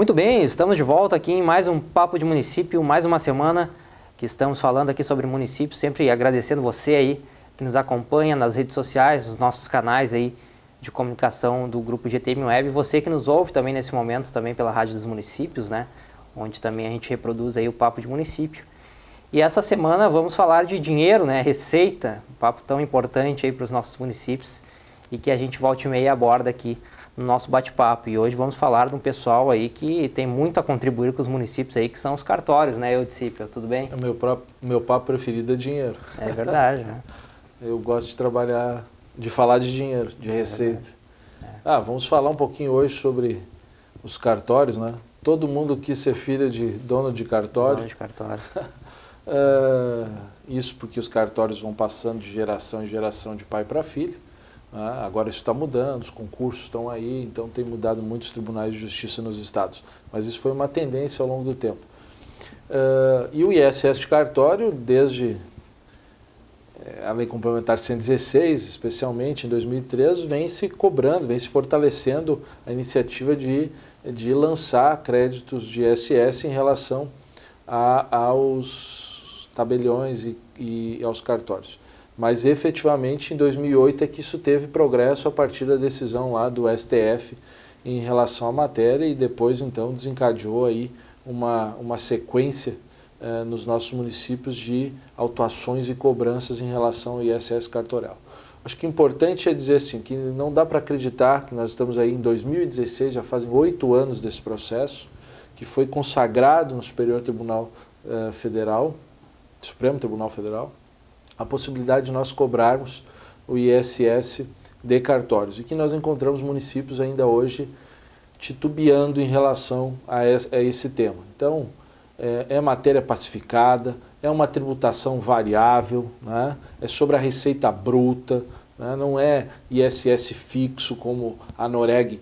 Muito bem, estamos de volta aqui em mais um Papo de Município, mais uma semana que estamos falando aqui sobre municípios, sempre agradecendo você aí que nos acompanha nas redes sociais, nos nossos canais aí de comunicação do Grupo GTM Web, você que nos ouve também nesse momento, também pela Rádio dos Municípios, né, onde também a gente reproduz aí o Papo de Município. E essa semana vamos falar de dinheiro, né, receita, um papo tão importante aí para os nossos municípios e que a gente volta e meia aborda aqui no nosso bate-papo. E hoje vamos falar de um pessoal aí que tem muito a contribuir com os municípios aí, que são os cartórios, né, Eudicípio? Tudo bem? Meu papo preferido é dinheiro. É verdade, né? Eu gosto de trabalhar, de falar de dinheiro, de receita. Vamos falar um pouquinho hoje sobre os cartórios, né? Todo mundo quis ser filho de dono de cartório. Dono de cartório. Isso porque os cartórios vão passando de geração em geração, de pai para filho. Agora isso está mudando, os concursos estão aí, então tem mudado muitos tribunais de justiça nos estados. Mas isso foi uma tendência ao longo do tempo. E o ISS de cartório, desde a Lei Complementar 116, especialmente em 2013, vem se cobrando, vem se fortalecendo a iniciativa de lançar créditos de ISS em relação aos tabeliões e aos cartórios. Mas efetivamente em 2008 é que isso teve progresso a partir da decisão lá do STF em relação à matéria e depois então desencadeou aí uma sequência nos nossos municípios de autuações e cobranças em relação ao ISS cartorial. Acho que o importante é dizer assim, que não dá para acreditar que nós estamos aí em 2016, já fazem 8 anos desse processo, que foi consagrado no Superior Tribunal Federal, Supremo Tribunal Federal, a possibilidade de nós cobrarmos o ISS de cartórios e que nós encontramos municípios ainda hoje titubeando em relação a esse tema. Então, é matéria pacificada, é uma tributação variável, né? É sobre a receita bruta, né? Não é ISS fixo como a Noreg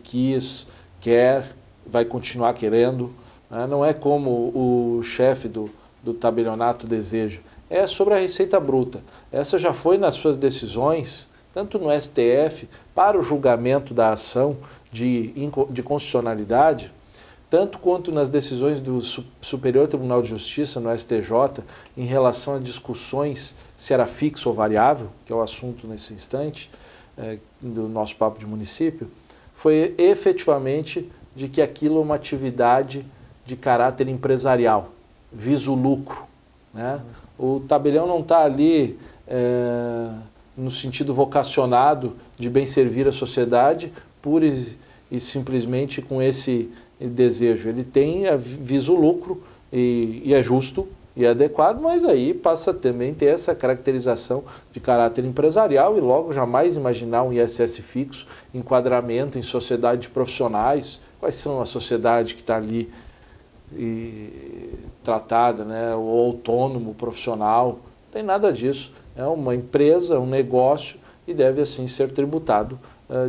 quer, vai continuar querendo, né? Não é como o chefe do tabelionato deseja, é sobre a receita bruta. Essa já foi nas suas decisões, tanto no STF, para o julgamento da ação de constitucionalidade, tanto quanto nas decisões do Superior Tribunal de Justiça, no STJ, em relação a discussões se era fixo ou variável, que é o assunto nesse instante do nosso papo de município, foi efetivamente de que aquilo é uma atividade de caráter empresarial, visa o lucro, né? O tabelião não está ali no sentido vocacionado de bem servir a sociedade, pura e simplesmente com esse desejo. Ele visa o lucro e é justo e é adequado, mas aí passa também a ter essa caracterização de caráter empresarial e logo jamais imaginar um ISS fixo, enquadramento em sociedade de profissionais. Quais são a sociedade que está ali tratada, né? O autônomo, profissional, não tem nada disso. É uma empresa, um negócio e deve assim ser tributado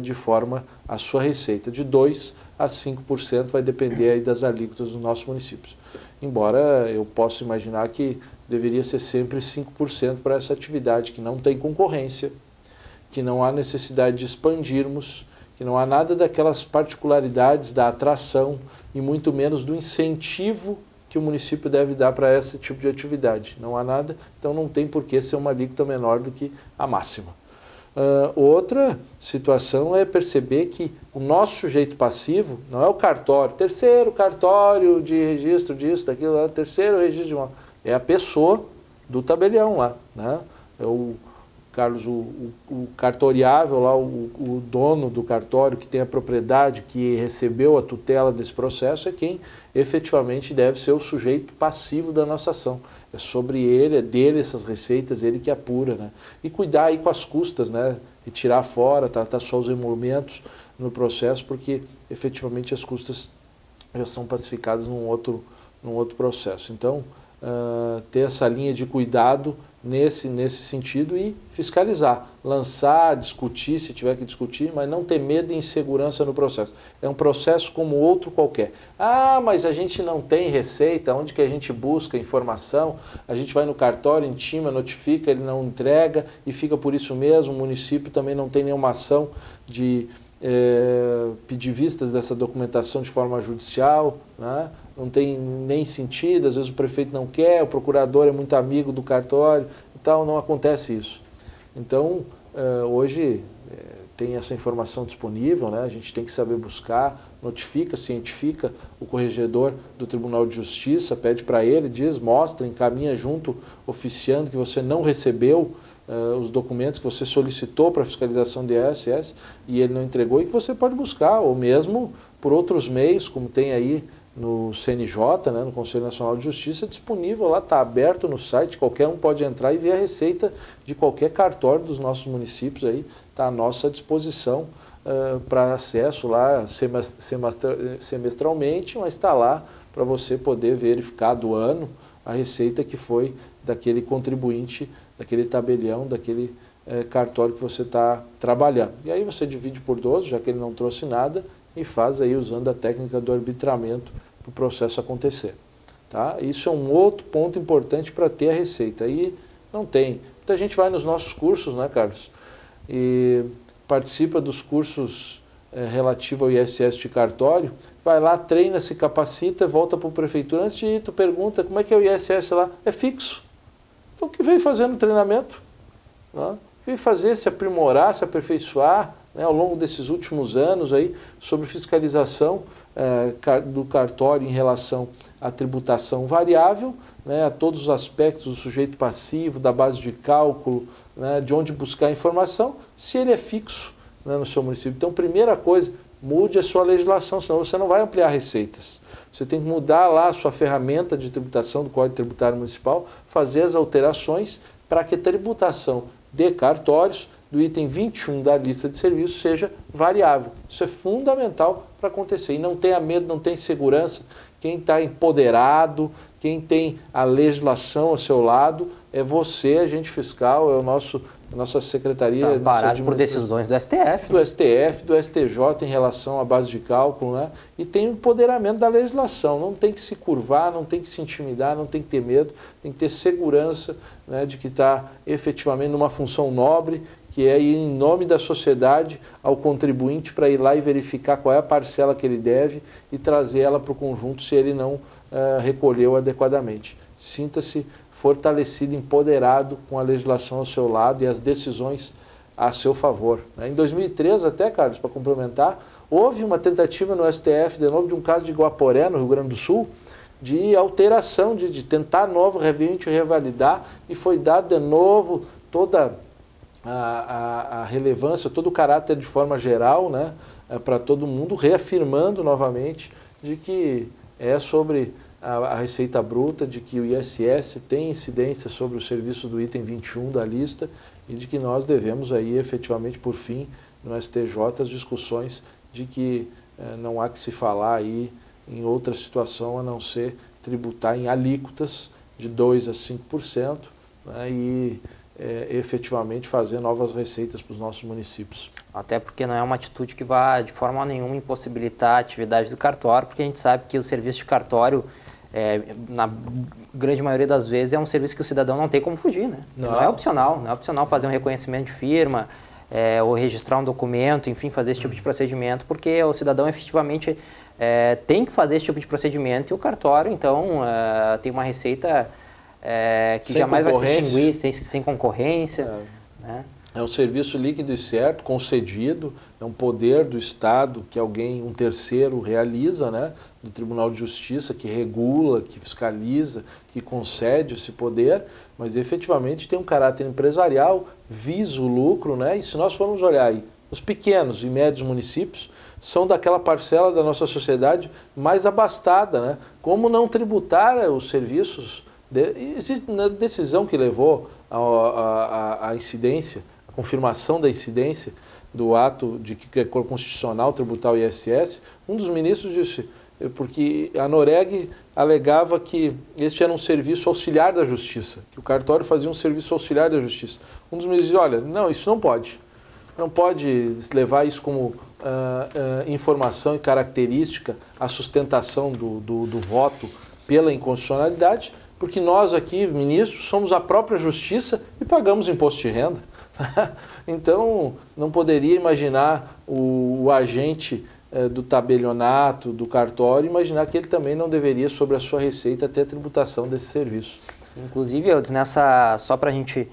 de forma a sua receita de 2% a 5%, vai depender aí das alíquotas dos nossos municípios. Embora eu possa imaginar que deveria ser sempre 5% para essa atividade, que não tem concorrência, que não há necessidade de expandirmos, que não há nada daquelas particularidades da atração e muito menos do incentivo que o município deve dar para esse tipo de atividade. Não há nada, então não tem por que ser uma alíquota menor do que a máxima. Outra situação é perceber que o nosso sujeito passivo não é o cartório, terceiro cartório de registro disso, daquilo, terceiro registro de uma... É a pessoa do tabelião lá, né? É o Carlos, o cartoriável lá, o dono do cartório que tem a propriedade, que recebeu a tutela desse processo, é quem efetivamente deve ser o sujeito passivo da nossa ação. É sobre ele, é dele essas receitas, ele que apura, né? E cuidar aí com as custas, né? Retirar fora, tratar só os emolumentos no processo, porque efetivamente as custas já são pacificadas num outro processo. Então, ter essa linha de cuidado nesse sentido e fiscalizar, lançar, discutir se tiver que discutir, mas não ter medo e insegurança no processo. É um processo como outro qualquer. Mas a gente não tem receita, onde que a gente busca informação? A gente vai no cartório, intima, notifica, ele não entrega e fica por isso mesmo. O município também não tem nenhuma ação de pedir vistas dessa documentação de forma judicial, né? Não tem nem sentido, às vezes o prefeito não quer, o procurador é muito amigo do cartório e tal, não acontece isso. Então, hoje tem essa informação disponível, né? A gente tem que saber buscar, notifica, cientifica o corregedor do Tribunal de Justiça, pede para ele, diz, mostra, encaminha junto, oficiando que você não recebeu os documentos que você solicitou para fiscalização de ISS e ele não entregou, e que você pode buscar, ou mesmo por outros meios, como tem aí no CNJ, né, no Conselho Nacional de Justiça, disponível lá, está aberto no site, qualquer um pode entrar e ver a receita de qualquer cartório dos nossos municípios, aí está à nossa disposição para acesso lá semestralmente, mas está lá para você poder verificar do ano a receita que foi daquele contribuinte, daquele tabelião, daquele cartório que você está trabalhando. E aí você divide por 12, já que ele não trouxe nada, e faz aí usando a técnica do arbitramento para o processo acontecer. Tá? Isso é um outro ponto importante para ter a receita. Aí não tem. Muita gente vai nos nossos cursos, né, Carlos? E participa dos cursos relativos ao ISS de cartório, vai lá, treina, se capacita, volta para a prefeitura. Antes de ir, tu pergunta como é que é o ISS lá. É fixo. Então o que veio fazer no treinamento? Né? Veio fazer, se aprimorar, se aperfeiçoar, né, ao longo desses últimos anos aí, sobre fiscalização do cartório em relação à tributação variável, né, a todos os aspectos do sujeito passivo, da base de cálculo, né, de onde buscar informação, se ele é fixo, né, no seu município. Então, primeira coisa, mude a sua legislação, senão você não vai ampliar receitas. Você tem que mudar lá a sua ferramenta de tributação do Código Tributário Municipal, fazer as alterações para que a tributação de cartórios do item 21 da lista de serviços seja variável. Isso é fundamental para acontecer. E não tenha medo, não tenha insegurança. Quem está empoderado, quem tem a legislação ao seu lado, é você, agente fiscal, é a nossa secretaria. Está parado por decisões do STF. Do STF, do STJ em relação à base de cálculo, né? E tem o empoderamento da legislação. Não tem que se curvar, não tem que se intimidar, não tem que ter medo, tem que ter segurança, né, de que está efetivamente numa função nobre, que é ir em nome da sociedade ao contribuinte para ir lá e verificar qual é a parcela que ele deve e trazer ela para o conjunto se ele não recolheu adequadamente. Sinta-se fortalecido, empoderado com a legislação ao seu lado e as decisões a seu favor. Em 2003 até, Carlos, para complementar, houve uma tentativa no STF, de novo, de um caso de Guaporé, no Rio Grande do Sul, de alteração, de tentar novo revinte revalidar, e foi dado de novo toda a relevância, todo o caráter de forma geral, né, para todo mundo, reafirmando novamente de que é sobre a receita bruta, de que o ISS tem incidência sobre os serviços do item 21 da lista e de que nós devemos aí efetivamente, por fim, no STJ, as discussões de que não há que se falar aí em outra situação a não ser tributar em alíquotas de 2% a 5%, né, e efetivamente fazer novas receitas para os nossos municípios. Até porque não é uma atitude que vai de forma nenhuma impossibilitar a atividade do cartório, porque a gente sabe que o serviço de cartório, na grande maioria das vezes, é um serviço que o cidadão não tem como fugir, né? Não é opcional, não é opcional fazer um reconhecimento de firma, ou registrar um documento, enfim, fazer esse tipo de procedimento, porque o cidadão efetivamente tem que fazer esse tipo de procedimento, e o cartório, então, tem uma receita que jamais vai se extinguir, sem concorrência. Né? É um serviço líquido e certo, concedido, é um poder do Estado que alguém, um terceiro, realiza, né? Do Tribunal de Justiça, que regula, que fiscaliza, que concede esse poder, mas efetivamente tem um caráter empresarial, visa o lucro, né? E se nós formos olhar aí, os pequenos e médios municípios são daquela parcela da nossa sociedade mais abastada, né? Como não tributar os serviços? Existe uma decisão que levou à incidência, a confirmação da incidência do ato de que é constitucional tributar o ISS. Um dos ministros disse, porque a Noreg alegava que este era um serviço auxiliar da justiça, que o cartório fazia um serviço auxiliar da justiça. Um dos ministros disse, olha, não, isso não pode. Não pode levar isso como informação e característica à sustentação do voto pela inconstitucionalidade, porque nós aqui, ministros, somos a própria justiça e pagamos imposto de renda. Então, não poderia imaginar o agente do tabelionato, do cartório, imaginar que ele também não deveria, sobre a sua receita, ter a tributação desse serviço. Inclusive, Eudes, só para a gente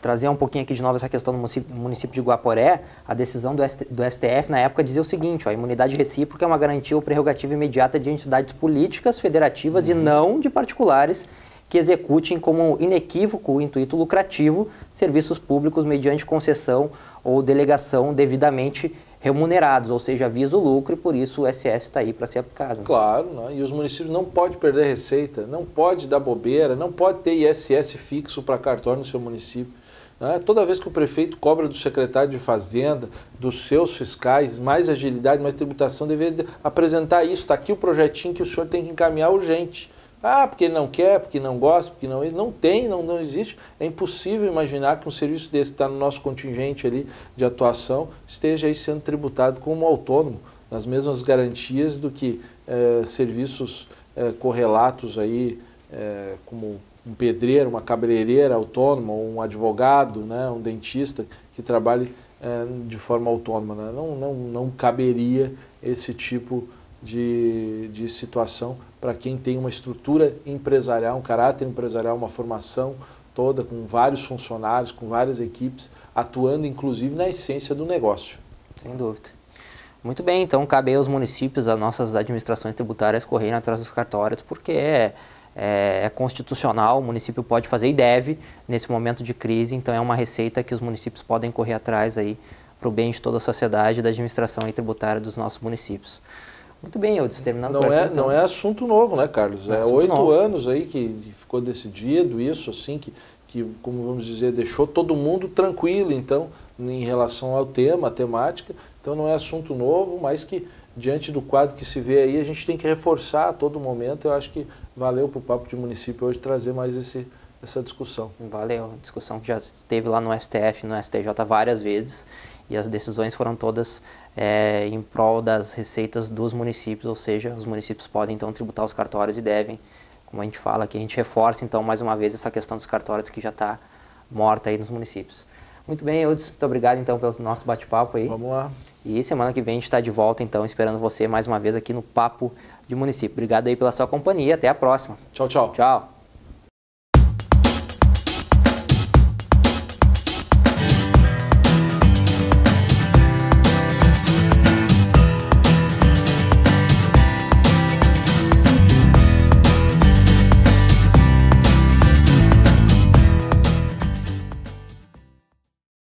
trazer um pouquinho aqui de novo essa questão do município de Guaporé, a decisão do STF na época dizia o seguinte: a imunidade recíproca é uma garantia ou prerrogativa imediata de entidades políticas, federativas e não de particulares que executem como inequívoco o intuito lucrativo serviços públicos mediante concessão ou delegação devidamente remunerados, ou seja, visa o lucro, e por isso o SS está aí para ser aplicado. Né? Claro, né? E os municípios não podem perder receita, não pode dar bobeira, não pode ter ISS fixo para cartório no seu município. Né? Toda vez que o prefeito cobra do secretário de Fazenda, dos seus fiscais, mais agilidade, mais tributação, deveria apresentar isso. Está aqui o projetinho que o senhor tem que encaminhar urgente. Ah, porque ele não quer, porque não gosta, porque não tem, não existe. É impossível imaginar que um serviço desse está no nosso contingente ali de atuação, esteja aí sendo tributado como autônomo, nas mesmas garantias do que serviços correlatos aí, como um pedreiro, uma cabeleireira autônoma, um advogado, né, um dentista que trabalhe de forma autônoma. Né? Não caberia esse tipo de situação para quem tem uma estrutura empresarial, um caráter empresarial, uma formação toda, com vários funcionários, com várias equipes, atuando inclusive na essência do negócio. Sem dúvida. Muito bem, então cabe aos municípios, às nossas administrações tributárias correrem atrás dos cartórios, porque é constitucional, o município pode fazer e deve nesse momento de crise, então é uma receita que os municípios podem correr atrás aí para o bem de toda a sociedade e da administração aí tributária dos nossos municípios. Muito bem, Eudes, terminando por aqui, então. Não é assunto novo, né, Carlos? É 8 anos aí que ficou decidido isso, assim, que, como vamos dizer, deixou todo mundo tranquilo, então, em relação ao tema, à temática. Então não é assunto novo, mas que, diante do quadro que se vê aí, a gente tem que reforçar a todo momento. Eu acho que valeu para o Papo de Município hoje trazer mais essa discussão. Valeu, discussão que já esteve lá no STF, no STJ várias vezes, e as decisões foram todas em prol das receitas dos municípios, ou seja, os municípios podem então tributar os cartórios e devem, como a gente fala aqui, a gente reforça então mais uma vez essa questão dos cartórios que já está morta aí nos municípios. Muito bem, Eudes, muito obrigado então pelo nosso bate-papo aí. Vamos lá. E semana que vem a gente está de volta então, esperando você mais uma vez aqui no Papo de Município. Obrigado aí pela sua companhia, até a próxima. Tchau, tchau. Tchau.